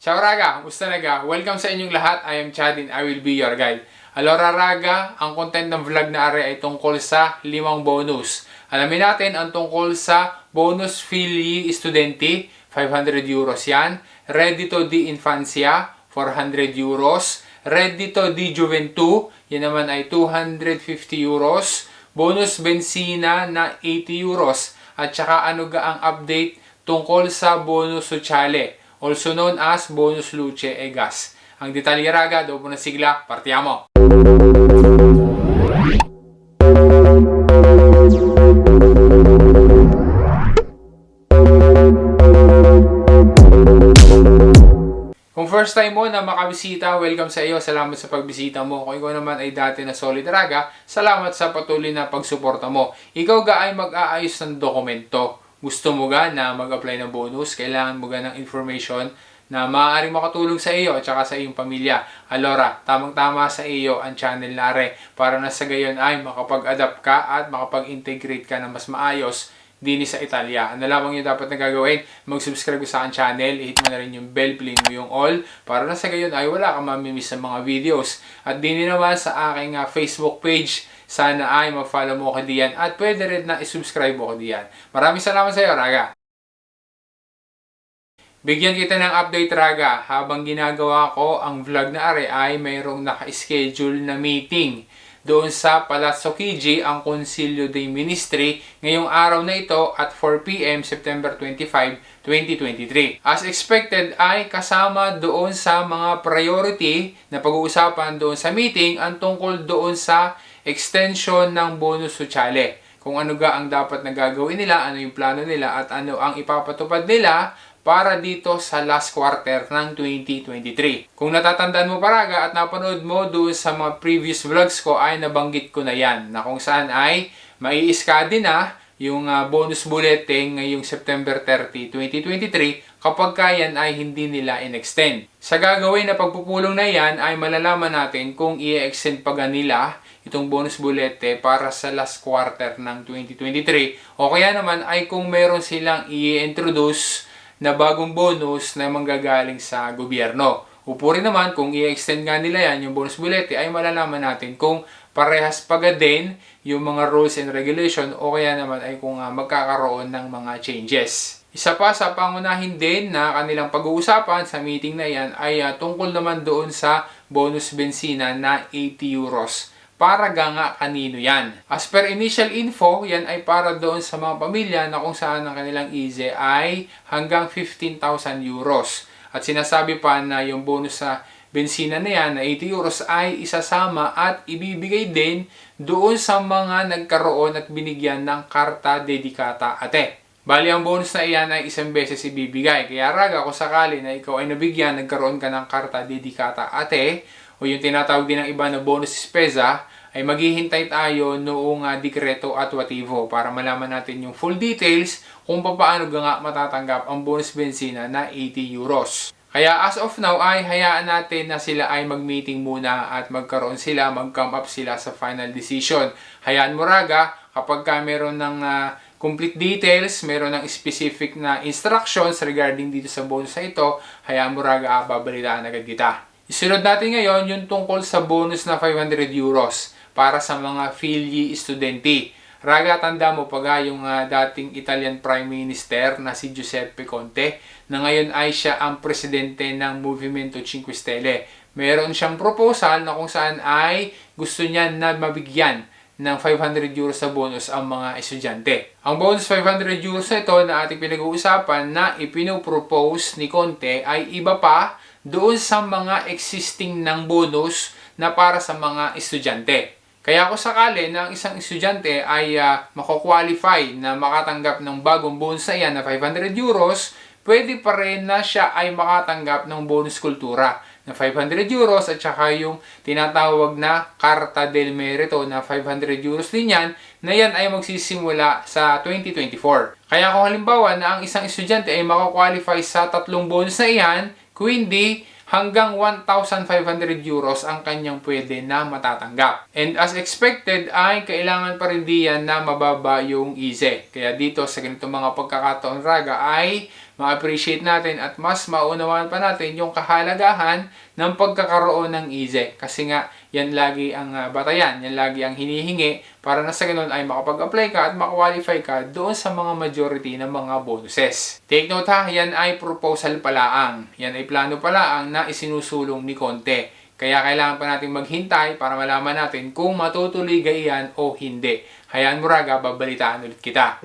Ciao Raga! Musta naga? Welcome sa inyong lahat. I am Chad and I will be your guide. Allora Raga, ang content ng vlog na are ay tungkol sa 5 bonus. Alamin natin ang tungkol sa bonus fili studenti, 500 euros yan. Reddito di infancia, 400 euros. Reddito di gioventù, yan naman ay 250 euros. Bonus benzina na 80 euros. At saka ano ga ang update tungkol sa bonus sociale, also known as bonus luce e gas. Ang detalye Raga, dopo na sigla, partiamo! Kung first time mo na makabisita, welcome sa iyo. Salamat sa pagbisita mo. Kung ikaw naman ay dati na solid Raga, salamat sa patuloy na pagsuporta mo. Ikaw ga ay mag-aayos ng dokumento. Gusto mo ga na mag-apply ng bonus? Kailangan mo ga ng information na maaaring makatulong sa iyo at saka sa iyong pamilya. Alora, tamang-tama sa iyo ang channel na are para na sa gayon ay makapag-adapt ka at makapag-integrate ka na mas maayos din sa Italia. Ano lamang yung dapat na gagawin? Mag-subscribe sa aking channel, i-hit mo na rin yung bell, play mo yung all, para na sa gayon ay wala kang mamimiss sa mga videos. At din naman sa aking Facebook page, sana ay mag-follow mo ko diyan at pwede rin na i-subscribe mo ko diyan. Maraming salamat sa iyo, Raga! Bigyan kita ng update, Raga. Habang ginagawa ko ang vlog na are ay mayroong naka-schedule na meeting doon sa Palazzo Chigi, ang Consiglio dei Ministri, ngayong araw na ito at 4 PM, September 25, 2023. As expected ay kasama doon sa mga priority na pag-uusapan doon sa meeting ang tungkol doon sa extension ng bonus sociale. Kung ano ga ang dapat na gagawin nila, ano yung plano nila at ano ang ipapatupad nila para dito sa last quarter ng 2023. Kung natatandaan mo Raga at napanood mo doon sa mga previous vlogs ko ay nabanggit ko na yan na kung saan ay mai-iskadi na yung bonus bulletin ngayong September 30, 2023 kapag kayan ay hindi nila in-extend. Sa gagawin na pagpupulong na yan ay malalaman natin kung i-extend pa nila itong bonus bulletin para sa last quarter ng 2023 o kaya naman ay kung meron silang i-introduce na bagong bonus na manggagaling sa gobyerno. Upuri naman kung i-extend nga nila yan yung bonus bulletin ay malalaman natin kung parehas pa din yung mga rules and regulation o kaya naman ay kung magkakaroon ng mga changes. Isa pa sa pangunahin din na kanilang pag-uusapan sa meeting na yan ay tungkol naman doon sa bonus benzina na 80 euros. Para nga kanino yan? As per initial info, yan ay para doon sa mga pamilya na kung saan ang kanilang IZE ay hanggang 15,000 euros. At sinasabi pa na yung bonus sa bensina na yan na 80 euros ay isasama at ibibigay din doon sa mga nagkaroon at binigyan ng karta dedikata ate. Bali, ang bonus na iyan ay isang beses ibibigay. Kaya Raga, kung sakali na ikaw ay nabigyan, nagkaroon ka ng karta dedikata ate, o yung tinatawag din ng iba na bonus spesa, ay maghihintay tayo noong dekreto attuativo para malaman natin yung full details kung paano nga matatanggap ang bonus benzina na 80 euros. Kaya as of now ay hayaan natin na sila ay mag-meeting muna at magkaroon sila, mag-come up sila sa final decision. Hayaan mo Raga, kapag meron ng complete details, meron ng specific na instructions regarding dito sa bonus na ito, hayaan mo Raga, babalitaan agad kita. Isunod natin ngayon yung tungkol sa bonus na 500 euros para sa mga figli studenti. Raga, tanda mo yung dating Italian Prime Minister na si Giuseppe Conte na ngayon ay siya ang presidente ng Movimento 5 Stelle. Meron siyang proposal na kung saan ay gusto niya na mabigyan ng 500 euros sa bonus ang mga estudyante. Ang bonus 500 euros na ito na ating pinag-uusapan na ipinopropose ni Conte ay iba pa doon sa mga existing ng bonus na para sa mga estudyante. Kaya kung sakali na ang isang estudyante ay mako-qualify na makatanggap ng bagong bonus na yan na 500 euros, pwede pa rin na siya ay makatanggap ng bonus kultura na 500 euros at saka yung tinatawag na Carta del Merito na 500 euros din yan, na yan ay magsisimula sa 2024. Kaya kung halimbawa na ang isang estudyante ay mako-qualify sa tatlong bonus na iyan, kundi hanggang 1,500 euros ang kanyang pwede na matatanggap. And as expected ay kailangan pa rin diyan na mababa yung IZE. Kaya dito sa ganitong mga pagkakataon Raga ay ma-appreciate natin at mas maunawaan pa natin yung kahalagahan ng pagkakaroon ng EZEC. Kasi nga, yan lagi ang batayan, yan lagi ang hinihingi para na sa ganun ay makapag-apply ka at makakwalify ka doon sa mga majority ng mga bonuses. Take note ha, yan ay proposal palaang. Yan ay plano palaang na isinusulong ni Conte. Kaya kailangan pa natin maghintay para malaman natin kung matutuloy gayan o hindi. Hayaan mo Raga, babalitaan ulit kita.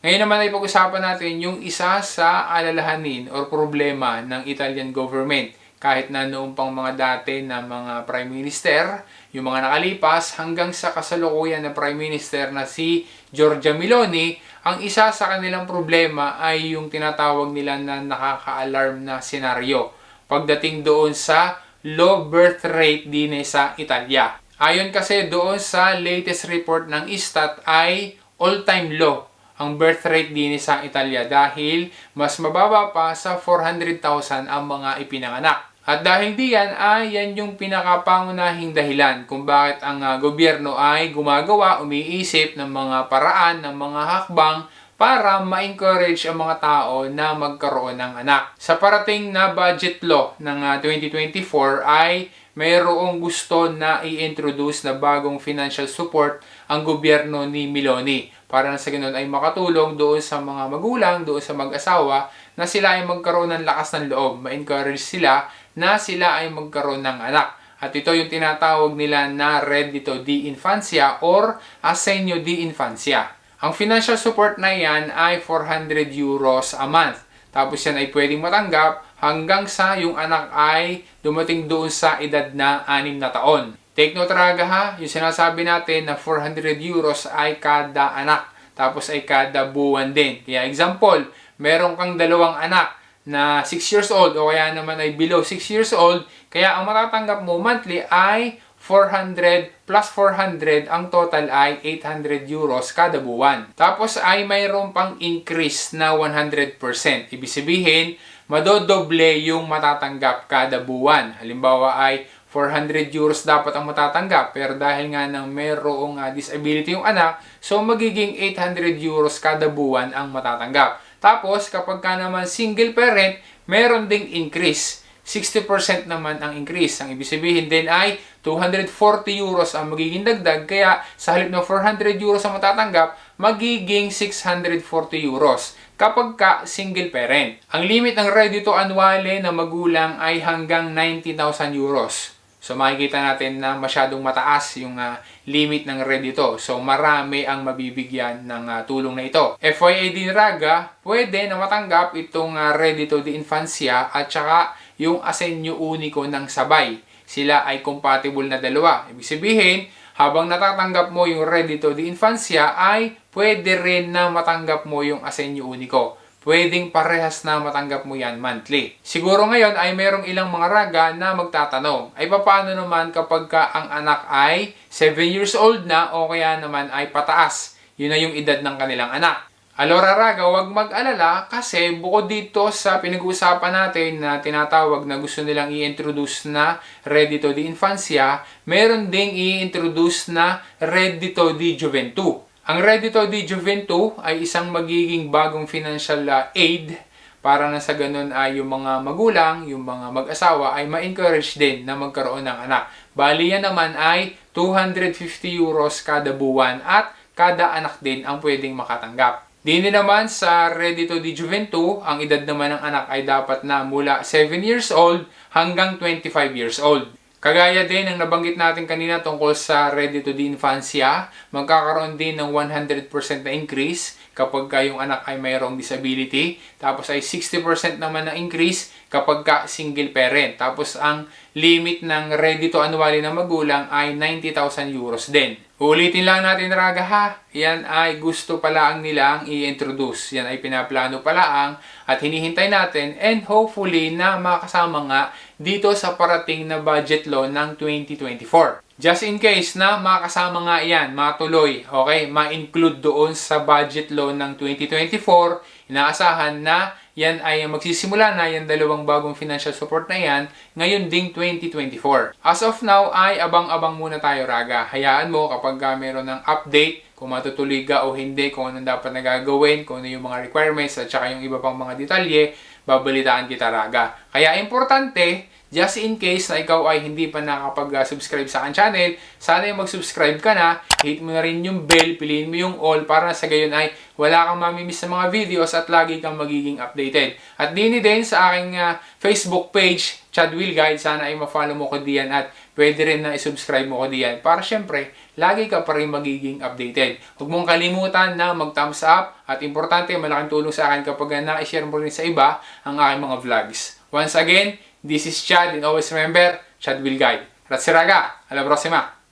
Ngayon naman ay pag-usapan natin yung isa sa alalahanin o problema ng Italian government. Kahit na noong pang mga dati na mga Prime Minister, yung mga nakalipas hanggang sa kasalukuyan na Prime Minister na si Giorgia Meloni, ang isa sa kanilang problema ay yung tinatawag nila na nakaka-alarm na senaryo pagdating doon sa low birth rate din sa Italia. Ayon kasi doon sa latest report ng Istat ay all-time low ang birth rate din sa Italia dahil mas mababa pa sa 400,000 ang mga ipinanganak. At dahil diyan ay yan yung pinakapangunahing dahilan kung bakit ang gobyerno ay gumagawa, umiisip ng mga paraan, ng mga hakbang para ma-encourage ang mga tao na magkaroon ng anak. Sa parating na budget law ng 2024 ay mayroong gusto na i-introduce na bagong financial support ang gobyerno ni Meloni para na sa ganun ay makatulong doon sa mga magulang, doon sa mag-asawa na sila ay magkaroon ng lakas ng loob, ma-encourage sila na sila ay magkaroon ng anak. At ito yung tinatawag nila na Reddito di Infancia or Asenyo di Infancia. Ang financial support na yan ay 400 euros a month. Tapos yan ay pwedeng matanggap hanggang sa yung anak ay dumating doon sa edad na 6 na taon. Take note Raga ha, yung sinasabi natin na 400 euros ay kada anak. Tapos ay kada buwan din. Kaya example, meron kang dalawang anak na 6 years old o kaya naman ay below 6 years old, kaya ang matatanggap mo monthly ay 400 plus 400, ang total ay 800 euros kada buwan. Tapos ay mayroon pang increase na 100%. Ibig sabihin, madodoble yung matatanggap kada buwan. Halimbawa ay 400 euros dapat ang matatanggap, pero dahil nga nang mayroong disability yung anak, so magiging 800 euros kada buwan ang matatanggap. Tapos, kapag ka naman single parent, meron ding increase. 60% naman ang increase. Ang ibig sabihin din ay 240 euros ang magiging dagdag. Kaya, sa halip ng 400 euros ang matatanggap, magiging 640 euros kapag ka single parent. Ang limit ng reddito annuale na magulang ay hanggang 90,000 euros. So makikita natin na masyadong mataas yung limit ng reddito. So marami ang mabibigyan ng tulong na ito. FYI din Raga, pwede na matanggap itong reddito di Infancia at saka yung Asenyo Unico ng sabay. Sila ay compatible na dalawa. Ibig sabihin, habang natatanggap mo yung reddito di Infancia ay pwede rin na matanggap mo yung Asenyo Unico. Pwedeng parehas na matanggap mo yan monthly. Siguro ngayon ay merong ilang mga Raga na magtatanong, ay paano naman kapag ka ang anak ay 7 years old na o kaya naman ay pataas? Yun na yung edad ng kanilang anak. Alora Raga, huwag mag-alala kasi bukod dito sa pinag-uusapan natin na tinatawag na gusto nilang i-introduce na reddito di Infancia, meron ding i-introduce na reddito di Gioventù. Ang Reddito di Gioventù ay isang magiging bagong financial aid para na sa ganun ay yung mga magulang, yung mga mag-asawa ay ma-encourage din na magkaroon ng anak. Bali yan naman ay 250 euros kada buwan at kada anak din ang pwedeng makatanggap. Dini naman sa Reddito di Gioventù, ang edad naman ng anak ay dapat na mula 7 years old hanggang 25 years old. Kagaya din ng nabanggit natin kanina tungkol sa Reddito di Infancia, magkakaroon din ng 100% na increase kapag yung anak ay mayroong disability. Tapos ay 60% naman na increase kapag single parent. Tapos ang limit ng reddito annually na magulang ay 90,000 euros din. Ulitin lang natin Raga ha, yan ay gusto palaang nilang i-introduce. Yan ay pinaplano palaang at hinihintay natin and hopefully na makasama nga dito sa parating na budget law ng 2024. Just in case na makasama nga yan, matuloy, okay, ma-include doon sa budget law ng 2024, inaasahan na yan ay magsisimula na yan dalawang bagong financial support na yan ngayon ding 2024. As of now ay abang-abang muna tayo Raga. Hayaan mo kapag meron ng update kung matutuloy ka o hindi, kung anong dapat na gagawin, kung ano yung mga requirements at saka yung iba pang mga detalye, babalitaan kita raga. Kaya importante, just in case na ikaw ay hindi pa nakakapag-subscribe sa akin channel, sana yung mag-subscribe ka na, hit mo na rin yung bell, piliin mo yung all para sa gayon ay wala kang mamimiss sa mga videos at lagi kang magiging updated. At din sa aking Facebook page, Chad Will Guide, sana ay ma-follow mo ko diyan at pwede rin na i-subscribe mo ko diyan para syempre, lagi ka pa rin magiging updated. Huwag mong kalimutan na mag-thumbs up at importante, malaking tulong sa akin kapag na-share mo rin sa iba ang aking mga vlogs. Once again, this is Chad and always remember, Chad Will Guide. Grazie raga, alla prossima!